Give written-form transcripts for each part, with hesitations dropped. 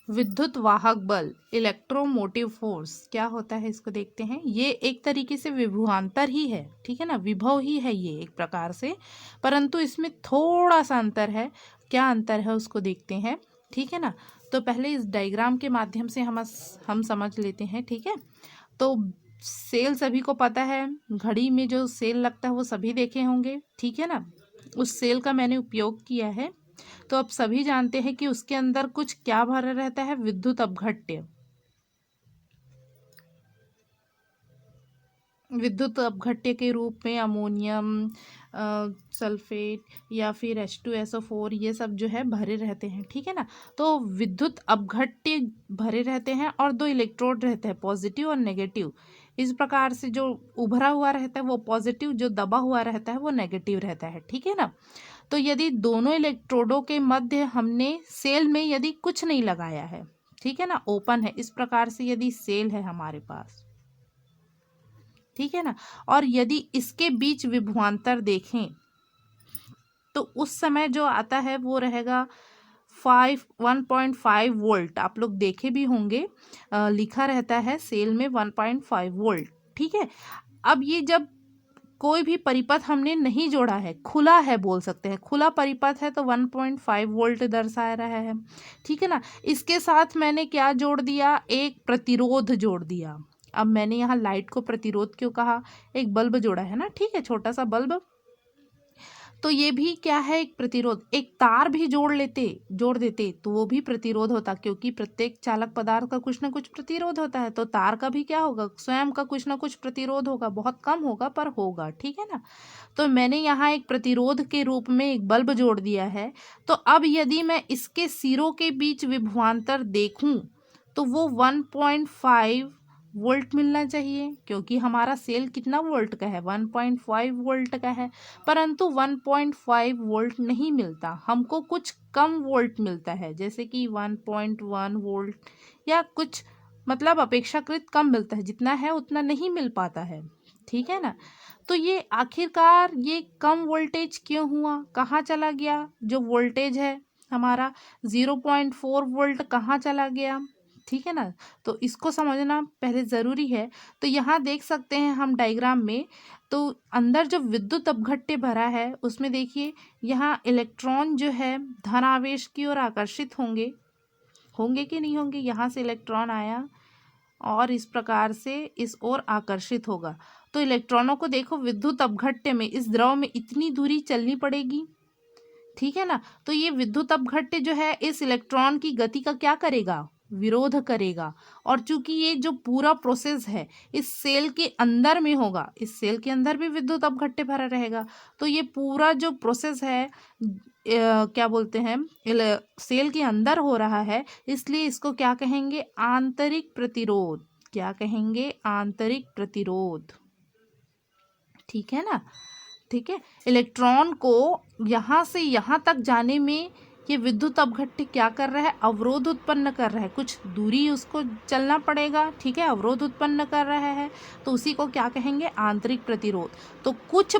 विद्युत वाहक बल इलेक्ट्रोमोटिव फोर्स क्या होता है इसको देखते हैं। ये एक तरीके से विभवांतर ही है, ठीक है ना, विभव ही है ये एक प्रकार से, परंतु इसमें थोड़ा सा अंतर है। क्या अंतर है उसको देखते हैं, ठीक है ना। तो पहले इस डायग्राम के माध्यम से हम समझ लेते हैं, ठीक है। तो सेल सभी को पता है, घड़ी में जो सेल लगता है वो सभी देखे होंगे, ठीक है ना। उस सेल का मैंने उपयोग किया है। तो अब सभी जानते हैं कि उसके अंदर कुछ क्या भरा रहता है, विद्युत अपघट्य। विद्युत अपघट्य के रूप में अमोनियम सल्फेट या फिर H2SO4 ये सब जो है भरे रहते हैं, ठीक है ना। तो विद्युत अपघट्य भरे रहते हैं और दो इलेक्ट्रोड रहते हैं, पॉजिटिव और नेगेटिव। इस प्रकार से जो उभरा हुआ रहता है वो पॉजिटिव, जो दबा हुआ रहता है वो नेगेटिव रहता है, ठीक है ना। तो यदि दोनों इलेक्ट्रोडों के मध्य हमने सेल में यदि कुछ नहीं लगाया है, ठीक है ना, ओपन है, इस प्रकार से यदि सेल है हमारे पास, ठीक है ना, और यदि इसके बीच विभवांतर देखें तो उस समय जो आता है वो रहेगा 1.5 वोल्ट। आप लोग देखे भी होंगे, लिखा रहता है सेल में 1.5 वोल्ट, ठीक है। अब ये जब कोई भी परिपथ हमने नहीं जोड़ा है, खुला है, बोल सकते हैं खुला परिपथ है, तो 1.5 वोल्ट दर्शा रहा है, ठीक है ना। इसके साथ मैंने क्या जोड़ दिया, एक प्रतिरोध जोड़ दिया। अब मैंने यहाँ लाइट को प्रतिरोध क्यों कहा, एक बल्ब जोड़ा है ना, ठीक है, छोटा सा बल्ब। तो ये भी क्या है, एक प्रतिरोध। एक तार भी जोड़ देते तो वो भी प्रतिरोध होता, क्योंकि प्रत्येक चालक पदार्थ का कुछ ना कुछ प्रतिरोध होता है। तो तार का भी क्या होगा, स्वयं का कुछ ना कुछ प्रतिरोध होगा, बहुत कम होगा पर होगा, ठीक है ना। तो मैंने यहाँ एक प्रतिरोध के रूप में एक बल्ब जोड़ दिया है। तो अब यदि मैं इसके सिरों के बीच विभवांतर देखूं तो वो 1.5 वोल्ट मिलना चाहिए, क्योंकि हमारा सेल कितना वोल्ट का है, 1.5 वोल्ट का है। परंतु 1.5 वोल्ट नहीं मिलता हमको, कुछ कम वोल्ट मिलता है, जैसे कि 1.1 वोल्ट या कुछ, मतलब अपेक्षाकृत कम मिलता है, जितना है उतना नहीं मिल पाता है, ठीक है ना। तो ये आखिरकार ये कम वोल्टेज क्यों हुआ, कहाँ चला गया जो वोल्टेज है हमारा 0.4 वोल्ट, कहाँ चला गया, ठीक है ना। तो इसको समझना पहले ज़रूरी है। तो यहाँ देख सकते हैं हम डायग्राम में, तो अंदर जो विद्युत अपघट्य भरा है उसमें देखिए यहाँ इलेक्ट्रॉन जो है धन आवेश की ओर आकर्षित होंगे, होंगे कि नहीं होंगे। यहाँ से इलेक्ट्रॉन आया और इस प्रकार से इस ओर आकर्षित होगा। तो इलेक्ट्रॉनों को देखो, विद्युत अपघट्य में इस द्रव में इतनी दूरी चलनी पड़ेगी, ठीक है ना। तो ये विद्युत अपघट्य जो है इस इलेक्ट्रॉन की गति का क्या करेगा, विरोध करेगा। और चूंकि ये जो पूरा प्रोसेस है इस सेल के अंदर में होगा, इस सेल के अंदर भी विद्युत अपघट्य भरा रहेगा, तो ये पूरा जो प्रोसेस है क्या बोलते हैं, सेल के अंदर हो रहा है, इसलिए इसको क्या कहेंगे, आंतरिक प्रतिरोध। क्या कहेंगे, आंतरिक प्रतिरोध, ठीक है ना। ठीक है, इलेक्ट्रॉन को यहाँ से यहाँ तक जाने में ये विद्युत अपघट्य क्या कर रहा है, अवरोध उत्पन्न कर रहा है, कुछ दूरी उसको चलना पड़ेगा, ठीक है, अवरोध उत्पन्न कर रहा है, तो उसी को क्या कहेंगे, आंतरिक प्रतिरोध। तो कुछ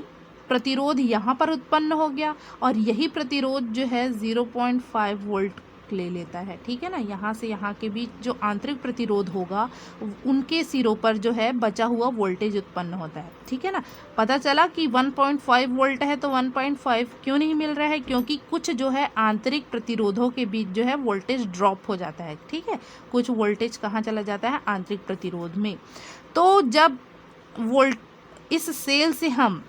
प्रतिरोध यहाँ पर उत्पन्न हो गया और यही प्रतिरोध जो है 0.5 वोल्ट ले लेता है, ठीक है ना। यहाँ से यहाँ के बीच जो आंतरिक प्रतिरोध होगा उनके सिरों पर जो है बचा हुआ वोल्टेज उत्पन्न होता है, ठीक है ना। पता चला कि 1.5 वोल्ट है तो 1.5 क्यों नहीं मिल रहा है, क्योंकि कुछ जो है आंतरिक प्रतिरोधों के बीच जो है वोल्टेज ड्रॉप हो जाता है, ठीक है। कुछ वोल्टेज कहाँ चला जाता है, आंतरिक प्रतिरोध में। तो जब इस सेल से हम,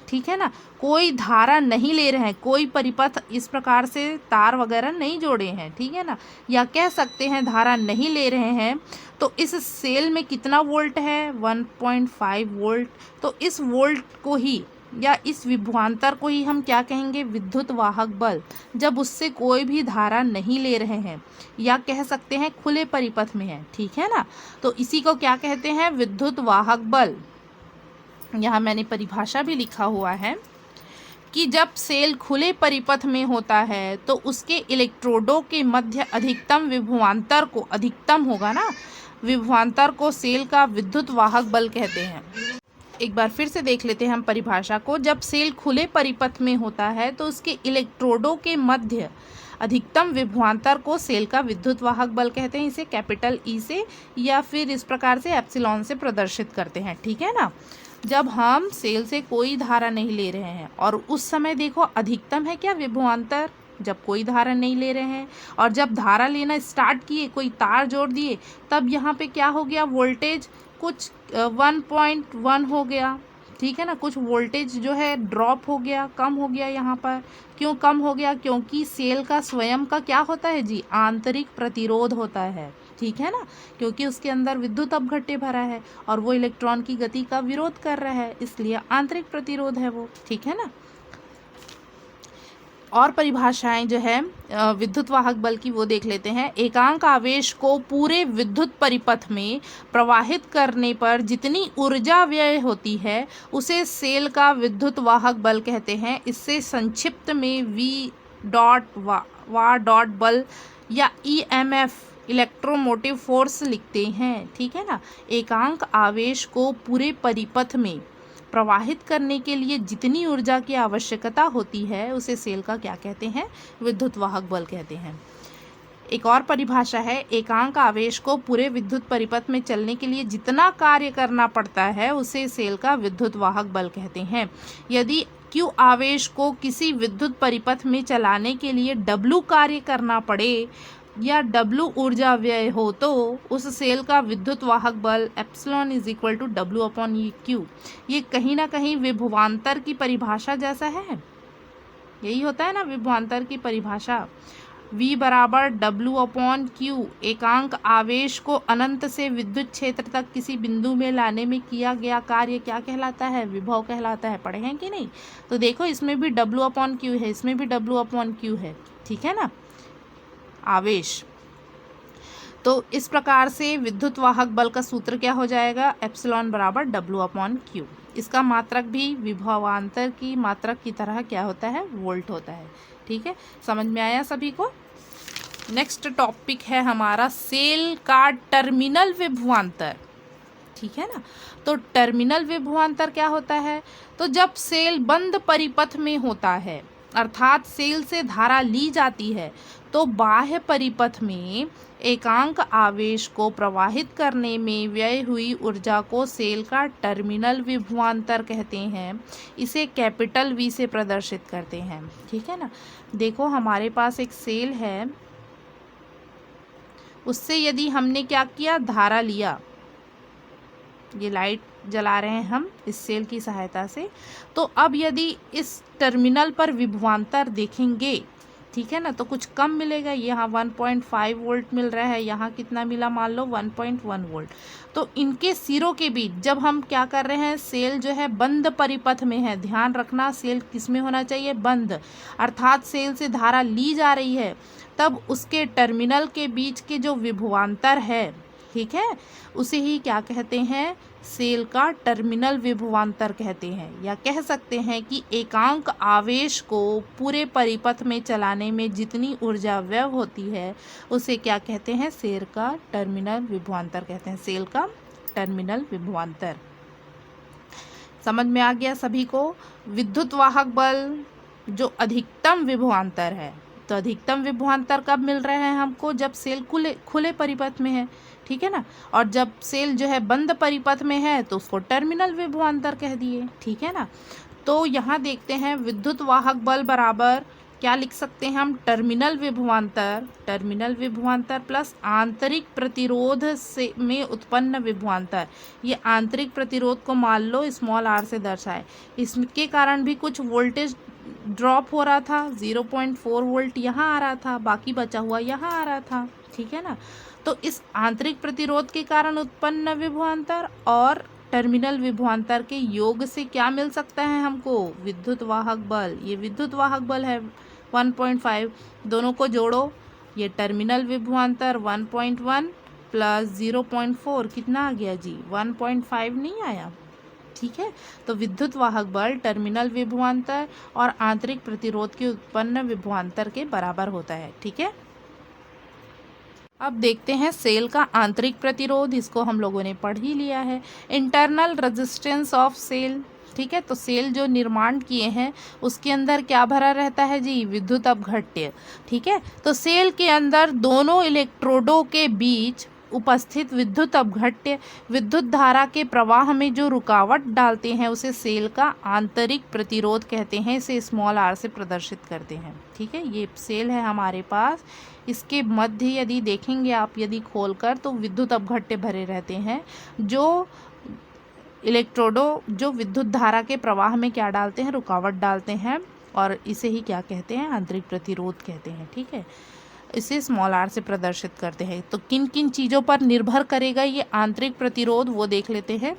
ठीक है ना, कोई धारा नहीं ले रहे हैं, कोई परिपथ इस प्रकार से तार वगैरह नहीं जोड़े हैं, ठीक है ना, या कह सकते हैं धारा नहीं ले रहे हैं, तो इस सेल में कितना वोल्ट है, 1.5 वोल्ट। तो इस वोल्ट को ही या इस विभवांतर को ही हम क्या कहेंगे, विद्युत वाहक बल, जब उससे कोई भी धारा नहीं ले रहे हैं या कह सकते हैं खुले परिपथ में है, ठीक है ना। तो इसी को क्या कहते हैं, विद्युत वाहक बल। यहाँ मैंने परिभाषा भी लिखा हुआ है कि जब सेल खुले परिपथ में होता है तो उसके इलेक्ट्रोडों के मध्य अधिकतम विभवांतर को, अधिकतम होगा ना, विभवांतर को सेल का विद्युत वाहक बल कहते हैं। एक बार फिर से देख लेते हैं हम परिभाषा को। जब सेल खुले परिपथ में होता है तो उसके इलेक्ट्रोडों के मध्य अधिकतम विभवांतर को सेल का विद्युत वाहक बल कहते हैं, इसे कैपिटल ई से या फिर इस प्रकार से एप्सिलॉन से प्रदर्शित करते हैं। ठीक है ना। जब हम सेल से कोई धारा नहीं ले रहे हैं और उस समय देखो अधिकतम है क्या विभवांतर, जब कोई धारा नहीं ले रहे हैं, और जब धारा लेना स्टार्ट किए, कोई तार जोड़ दिए, तब यहाँ पे क्या हो गया, वोल्टेज कुछ 1.1 हो गया। ठीक है ना, कुछ वोल्टेज जो है ड्रॉप हो गया, कम हो गया। यहाँ पर क्यों कम हो गया, क्योंकि सेल का स्वयं का क्या होता है जी, आंतरिक प्रतिरोध होता है। ठीक है ना, क्योंकि उसके अंदर विद्युत अपघट्य भरा है और वो इलेक्ट्रॉन की गति का विरोध कर रहा है, इसलिए आंतरिक प्रतिरोध है वो। ठीक है ना। और परिभाषाएं जो है विद्युत वाहक बल की वो देख लेते हैं। एकांक आवेश को पूरे विद्युत परिपथ में प्रवाहित करने पर जितनी ऊर्जा व्यय होती है उसे सेल का विद्युत वाहक बल कहते हैं। इससे संक्षिप्त में वी डॉट बल या ईएमएफ इलेक्ट्रोमोटिव फोर्स लिखते हैं। ठीक है ना। एकांक आवेश को पूरे परिपथ में प्रवाहित करने के लिए जितनी ऊर्जा की आवश्यकता होती है उसे सेल का क्या कहते हैं, विद्युत वाहक बल कहते हैं। एक और परिभाषा है, एकांक आवेश को पूरे विद्युत परिपथ में चलने के लिए जितना कार्य करना पड़ता है उसे सेल का विद्युत वाहक बल कहते हैं। यदि Q आवेश को किसी विद्युत परिपथ में चलाने के लिए W कार्य करना पड़े या W ऊर्जा व्यय हो तो उस सेल का विद्युत वाहक बल epsilon is equal to W/Q। ये कहीं ना कहीं विभवांतर की परिभाषा जैसा है, यही होता है ना विभवांतर की परिभाषा। V बराबर W/Q। एकांक आवेश को अनंत से विद्युत क्षेत्र तक किसी बिंदु में लाने में किया गया कार्य क्या कहलाता है, विभव कहलाता है। पढ़े हैं कि नहीं। तो देखो इसमें भी W/Q है, इसमें भी W/Q है। ठीक है ना, आवेश। तो इस प्रकार से विद्युत वाहक बल का सूत्र क्या हो जाएगा, एप्सिलॉन बराबर W/Q। इसका मात्रक भी विभवांतर की मात्रक की तरह क्या होता है, वोल्ट होता है। ठीक है, समझ में आया सभी को। नेक्स्ट टॉपिक है हमारा सेल का टर्मिनल विभवांतर। ठीक है ना। तो टर्मिनल विभवांतर क्या होता है, तो जब सेल बंद परिपथ में होता है अर्थात सेल से धारा ली जाती है तो बाह्य परिपथ में एकांक आवेश को प्रवाहित करने में व्यय हुई ऊर्जा को सेल का टर्मिनल विभवांतर कहते हैं। इसे कैपिटल V से प्रदर्शित करते हैं। ठीक है ना। देखो हमारे पास एक सेल है, उससे यदि हमने क्या किया, धारा लिया, ये लाइट जला रहे हैं हम इस सेल की सहायता से, तो अब यदि इस टर्मिनल पर विभवांतर देखेंगे, ठीक है ना, तो कुछ कम मिलेगा। यहाँ 1.5 वोल्ट मिल रहा है, यहाँ कितना मिला, मान लो 1.1 वोल्ट। तो इनके सिरों के बीच जब हम क्या कर रहे हैं, सेल जो है बंद परिपथ में है, ध्यान रखना सेल किस में होना चाहिए, बंद, अर्थात सेल से धारा ली जा रही है, तब उसके टर्मिनल के बीच के जो विभवांतर है, ठीक है, उसे ही क्या कहते हैं, सेल का टर्मिनल विभवांतर कहते हैं। या कह सकते हैं कि एकांक आवेश को पूरे परिपथ में चलाने में जितनी ऊर्जा व्यय होती है उसे क्या कहते हैं, सेल का टर्मिनल विभवांतर कहते हैं। सेल का टर्मिनल विभवांतर समझ में आ गया सभी को। विद्युत वाहक बल जो अधिकतम विभवांतर है, तो अधिकतम विभवांतर कब मिल रहे हैं हमको, जब सेल खुले परिपथ में है। ठीक है ना। और जब सेल जो है बंद परिपथ में है तो उसको टर्मिनल विभवांतर कह दिए। ठीक है ना। तो यहाँ देखते हैं विद्युत वाहक बल बराबर क्या लिख सकते हैं हम, टर्मिनल विभवांतर प्लस आंतरिक प्रतिरोध से में उत्पन्न विभवांतर। ये आंतरिक प्रतिरोध को मान लो स्मॉल r से दर्शाए, इसके कारण भी कुछ वोल्टेज ड्रॉप हो रहा था, 0.4 वोल्ट यहाँ आ रहा था, बाकी बचा हुआ यहाँ आ रहा था। ठीक है ना। तो इस आंतरिक प्रतिरोध के कारण उत्पन्न विभवांतर और टर्मिनल विभवांतर के योग से क्या मिल सकता है हमको, विद्युत वाहक बल। ये विद्युत वाहक बल है 1.5, दोनों को जोड़ो, ये टर्मिनल विभवांतर 1.1 प्लस 0.4 कितना आ गया जी, 1.5 नहीं आया। ठीक है। तो विद्युत वाहक बल टर्मिनल विभवांतर और आंतरिक प्रतिरोध के उत्पन्न विभवांतर के बराबर होता है। ठीक है। अब देखते हैं सेल का आंतरिक प्रतिरोध, इसको हम लोगों ने पढ़ ही लिया है। इंटरनल रेजिस्टेंस ऑफ सेल, ठीक है। तो सेल जो निर्माण किए हैं उसके अंदर क्या भरा रहता है जी, विद्युत अपघट्य। ठीक है। तो सेल के अंदर दोनों इलेक्ट्रोडों के बीच उपस्थित विद्युत अपघट्य विद्युत धारा के प्रवाह में जो रुकावट डालते हैं उसे सेल का आंतरिक प्रतिरोध कहते हैं। इसे स्मॉल आर से प्रदर्शित करते हैं। ठीक है। ये सेल है हमारे पास, इसके मध्य यदि देखेंगे आप, यदि खोलकर, तो विद्युत अपघट्य भरे रहते हैं जो इलेक्ट्रोडों जो विद्युत धारा के प्रवाह में क्या डालते हैं, रुकावट डालते हैं, और इसे ही क्या कहते हैं, आंतरिक प्रतिरोध कहते हैं। ठीक है। इसे स्मॉल आर से प्रदर्शित करते हैं। तो किन किन चीज़ों पर निर्भर करेगा ये आंतरिक प्रतिरोध, वो देख लेते हैं।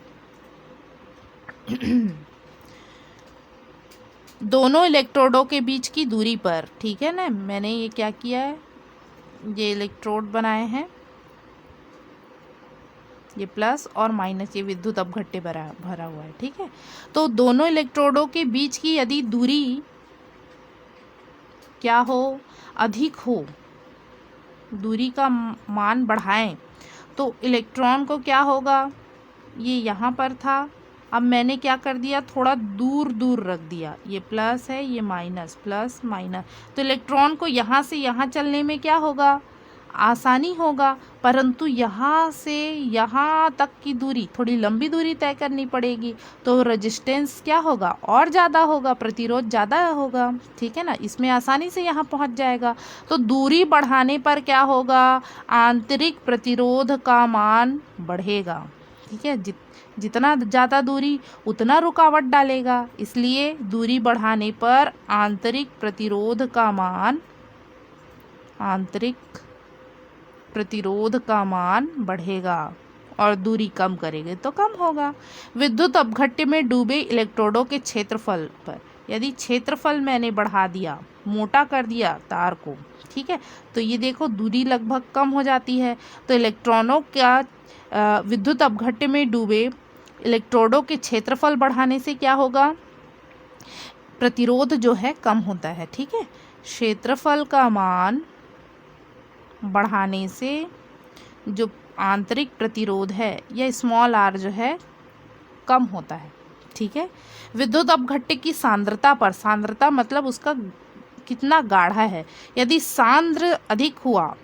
दोनों इलेक्ट्रोडों के बीच की दूरी पर, ठीक है ना, मैंने ये क्या किया है, ये इलेक्ट्रोड बनाए हैं, ये प्लस और माइनस, ये विद्युत अपघट्य भरा हुआ है। ठीक है। तो दोनों इलेक्ट्रोडों के बीच की यदि दूरी क्या हो, अधिक हो, दूरी का मान बढ़ाएं, तो इलेक्ट्रॉन को क्या होगा, ये यहाँ पर था, अब मैंने क्या कर दिया, थोड़ा दूर दूर रख दिया, ये प्लस है, ये माइनस, प्लस माइनस, तो इलेक्ट्रॉन को यहाँ से यहाँ चलने में क्या होगा, आसानी होगा। परंतु यहाँ से यहाँ तक की दूरी, थोड़ी लंबी दूरी तय करनी पड़ेगी, तो रेजिस्टेंस क्या होगा, और ज़्यादा होगा, प्रतिरोध ज़्यादा होगा। ठीक है ना, इसमें आसानी से यहाँ पहुँच जाएगा। तो दूरी बढ़ाने पर क्या होगा, आंतरिक प्रतिरोध का मान बढ़ेगा। ठीक है। जितना ज़्यादा दूरी उतना रुकावट डालेगा, इसलिए दूरी बढ़ाने पर आंतरिक प्रतिरोध का मान बढ़ेगा, और दूरी कम करेंगे तो कम होगा। विद्युत अपघट्य में डूबे इलेक्ट्रोडों के क्षेत्रफल पर, यदि क्षेत्रफल मैंने बढ़ा दिया, मोटा कर दिया तार को, ठीक है, तो ये देखो दूरी लगभग कम हो जाती है। तो इलेक्ट्रॉनों का विद्युत अपघट्य में डूबे इलेक्ट्रोडों के क्षेत्रफल बढ़ाने से क्या होगा, प्रतिरोध जो है कम होता है। ठीक है। क्षेत्रफल का मान बढ़ाने से जो आंतरिक प्रतिरोध है या स्मॉल आर जो है कम होता है। ठीक है। विद्युत अपघट्य की सांद्रता पर, सांद्रता मतलब उसका कितना गाढ़ा है, यदि सांद्र अधिक हुआ,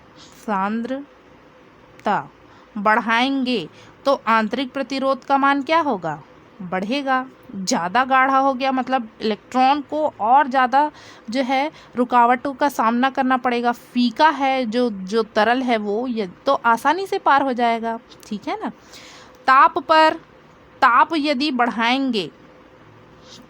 सांद्रता बढ़ाएंगे तो आंतरिक प्रतिरोध का मान क्या होगा, बढ़ेगा। ज़्यादा गाढ़ा हो गया मतलब इलेक्ट्रॉन को और ज़्यादा जो है रुकावटों का सामना करना पड़ेगा। फीका है जो तरल है वो, ये तो आसानी से पार हो जाएगा। ठीक है ना। ताप यदि बढ़ाएंगे,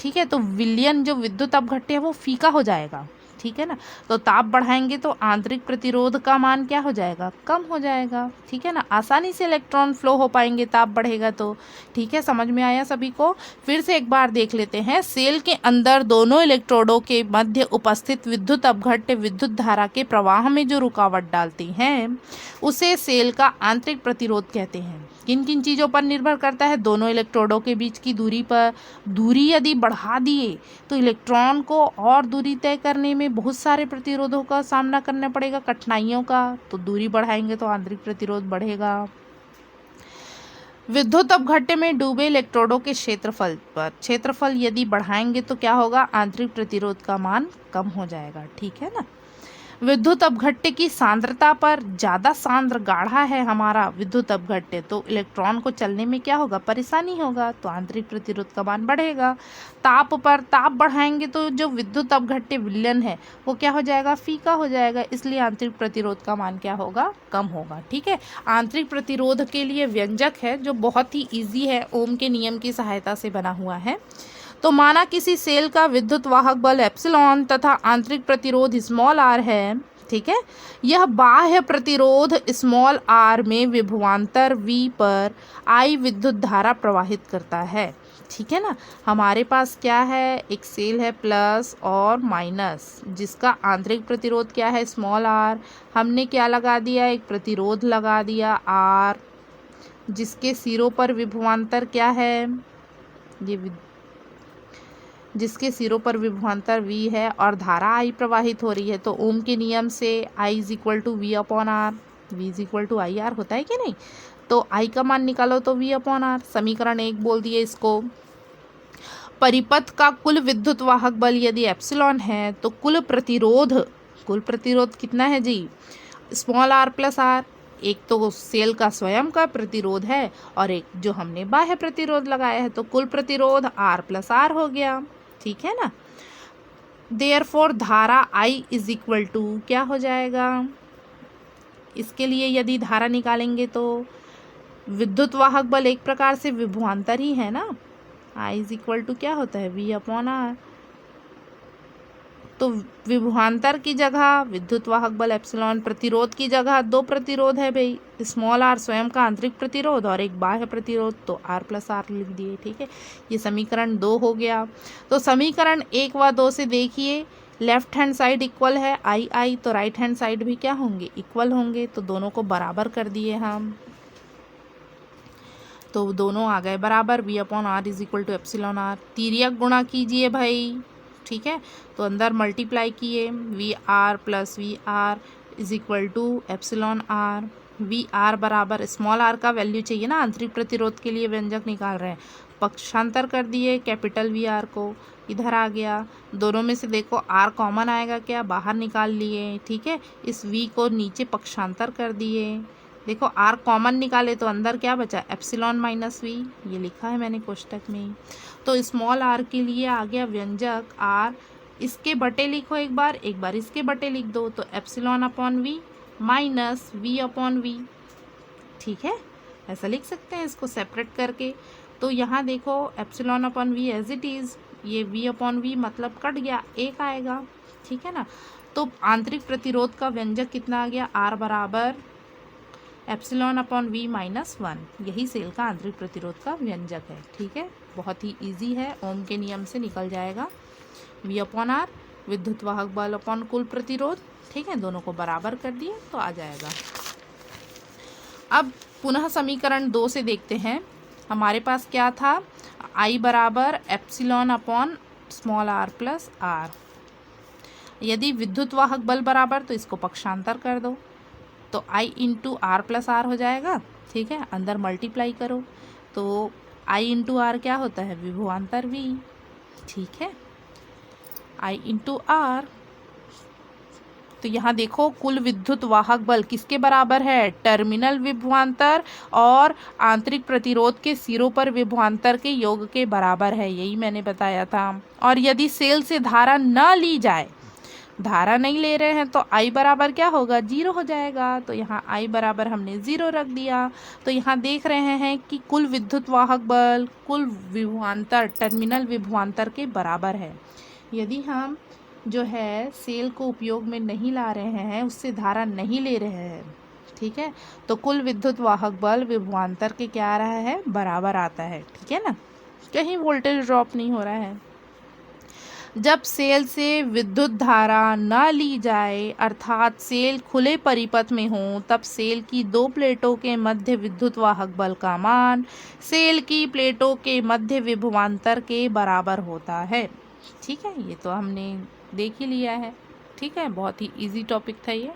ठीक है, तो विलयन जो विद्युत अपघट्य है वो फीका हो जाएगा। ठीक है ना। तो ताप बढ़ाएंगे तो आंतरिक प्रतिरोध का मान क्या हो जाएगा, कम हो जाएगा। ठीक है ना। आसानी से इलेक्ट्रॉन फ्लो हो पाएंगे ताप बढ़ेगा तो। ठीक है। समझ में आया सभी को। फिर से एक बार देख लेते हैं। सेल के अंदर दोनों इलेक्ट्रोडों के मध्य उपस्थित विद्युत अपघट्य विद्युत धारा के प्रवाह में जो रुकावट डालती हैं उसे सेल का आंतरिक प्रतिरोध कहते हैं। किन किन चीज़ों पर निर्भर करता है, दोनों इलेक्ट्रोडों के बीच की दूरी पर। दूरी यदि बढ़ा दिए तो इलेक्ट्रॉन को और दूरी तय करने में बहुत सारे प्रतिरोधों का सामना करना पड़ेगा, कठिनाइयों का, तो दूरी बढ़ाएंगे तो आंतरिक प्रतिरोध बढ़ेगा। विद्युत अपघट्य में डूबे इलेक्ट्रोडों के क्षेत्रफल पर, क्षेत्रफल यदि बढ़ाएंगे तो क्या होगा, आंतरिक प्रतिरोध का मान कम हो जाएगा। ठीक है ना। विद्युत अपघट्य की सांद्रता पर, ज़्यादा सांद्र गाढ़ा है हमारा विद्युत अपघट्य तो इलेक्ट्रॉन को चलने में क्या होगा, परेशानी होगा, तो आंतरिक प्रतिरोध का मान बढ़ेगा। ताप पर, ताप बढ़ाएंगे तो जो विद्युत अपघट्य विलयन है वो क्या हो जाएगा, फीका हो जाएगा, इसलिए आंतरिक प्रतिरोध का मान क्या होगा, कम होगा। ठीक है। आंतरिक प्रतिरोध के लिए व्यंजक है जो बहुत ही ईजी है, ओम के नियम की सहायता से बना हुआ है। तो माना किसी सेल का विद्युत वाहक बल एप्सिलॉन तथा आंतरिक प्रतिरोध स्मॉल आर है। ठीक है। यह बाह्य प्रतिरोध स्मॉल आर में विभवांतर V पर I विद्युत धारा प्रवाहित करता है। ठीक है ना। हमारे पास क्या है, एक सेल है प्लस और माइनस, जिसका आंतरिक प्रतिरोध क्या है, स्मॉल आर। हमने क्या लगा दिया, एक प्रतिरोध लगा दिया R, जिसके सिरों पर विभवांतर क्या है, ये जिसके सिरों पर विभवांतर V है और धारा I प्रवाहित हो रही है। तो ओम के नियम से I = V/R, V = IR होता है कि नहीं। तो I का मान निकालो तो V/R, समीकरण 1 बोल दिए इसको। परिपथ का कुल विद्युत वाहक बल यदि एप्सिलॉन है तो कुल प्रतिरोध कितना है जी, स्मॉल r प्लस आर। एक तो सेल का स्वयं का प्रतिरोध है और एक जो हमने बाह्य प्रतिरोध लगाया है, तो कुल प्रतिरोध r प्लस आर हो गया, ठीक है ना। देयरफॉर धारा I इज इक्वल टू क्या हो जाएगा, इसके लिए यदि धारा निकालेंगे तो विद्युत वाहक बल एक प्रकार से विभवांतर ही है ना। I इज इक्वल टू क्या होता है, V अपॉन आर। तो विभवांतर की जगह विद्युत वाहक बल एप्सिलॉन, प्रतिरोध की जगह दो प्रतिरोध है भाई, स्मॉल r स्वयं का आंतरिक प्रतिरोध और एक बाह्य प्रतिरोध, तो r प्लस आर लिख दिए, ठीक है। ये समीकरण 2 हो गया। तो समीकरण 1 व 2 से देखिए, लेफ्ट हैंड साइड इक्वल है I, तो राइट हैंड साइड भी क्या होंगे, इक्वल होंगे, तो दोनों को बराबर कर दिए हम, तो दोनों आ गए बराबर। V upon r is equal to epsilon r. तिर्यक गुणा कीजिए भाई, ठीक है, तो अंदर मल्टीप्लाई किए, v r plus v r is equal to epsilon r. V r बराबर स्मॉल आर का वैल्यू चाहिए ना, आंतरिक प्रतिरोध के लिए व्यंजक निकाल रहे हैं, पक्षांतर कर दिए कैपिटल वी आर को, इधर आ गया। दोनों में से देखो आर कॉमन आएगा क्या, बाहर निकाल लिए, ठीक है। इस वी को नीचे पक्षांतर कर दिए, देखो आर कॉमन निकाले तो अंदर क्या बचा, एप्सिलॉन माइनस वी, ये लिखा है मैंने कोष्टक में। तो स्मॉल आर के लिए आ गया व्यंजक आर, इसके बटे लिखो एक बार इसके बटे लिख दो, तो epsilon upon v minus v upon v, ठीक है, ऐसा लिख सकते हैं इसको सेपरेट करके। तो यहाँ देखो epsilon upon v as it is, ये वी अपॉन वी मतलब कट गया, एक आएगा, ठीक है ना। तो आंतरिक प्रतिरोध का व्यंजक कितना आ गया, आर बराबर एप्सिलॉन अपॉन वी माइनस 1, यही सेल का आंतरिक प्रतिरोध का व्यंजक है, ठीक है। बहुत ही इजी है, ओम के नियम से निकल जाएगा। वी अपॉन आर विद्युत वाहक बल अपॉन कुल प्रतिरोध, ठीक है, दोनों को बराबर कर दिए तो आ जाएगा। अब पुनः समीकरण 2 से देखते हैं, हमारे पास क्या था, I बराबर epsilon upon small r plus r. यदि विद्युत वाहक बल बराबर तो इसको पक्षांतर कर दो, तो I into r plus r हो जाएगा, ठीक है, अंदर मल्टीप्लाई करो, तो I इंटू आर क्या होता है, विभवांतर V, ठीक है, I इंटू आर। तो यहाँ देखो कुल विद्युत वाहक बल किसके बराबर है, टर्मिनल विभवांतर और आंतरिक प्रतिरोध के सिरों पर विभवांतर के योग के बराबर है, यही मैंने बताया था। और यदि सेल से धारा न ली जाए, धारा नहीं ले रहे हैं, तो I बराबर क्या होगा, 0 हो जाएगा। तो यहाँ I बराबर हमने 0 रख दिया। तो यहाँ देख रहे हैं कि कुल विद्युत वाहक बल कुल विभवांतर टर्मिनल विभवांतर के बराबर है। यदि हम जो है सेल को उपयोग में नहीं ला रहे हैं, उससे धारा नहीं ले रहे हैं, ठीक है, तो कुल विद्युत वाहक बल विभवांतर के क्या आ रहा है, बराबर आता है, ठीक है ना, कहीं वोल्टेज ड्रॉप नहीं हो रहा है। जब सेल से विद्युत धारा न ली जाए, अर्थात सेल खुले परिपथ में हो, तब सेल की दो प्लेटों के मध्य विद्युत वाहक बल का मान सेल की प्लेटों के मध्य विभवांतर के बराबर होता है, ठीक है। ये तो हमने देख ही लिया है, ठीक है, बहुत ही इजी टॉपिक था ये।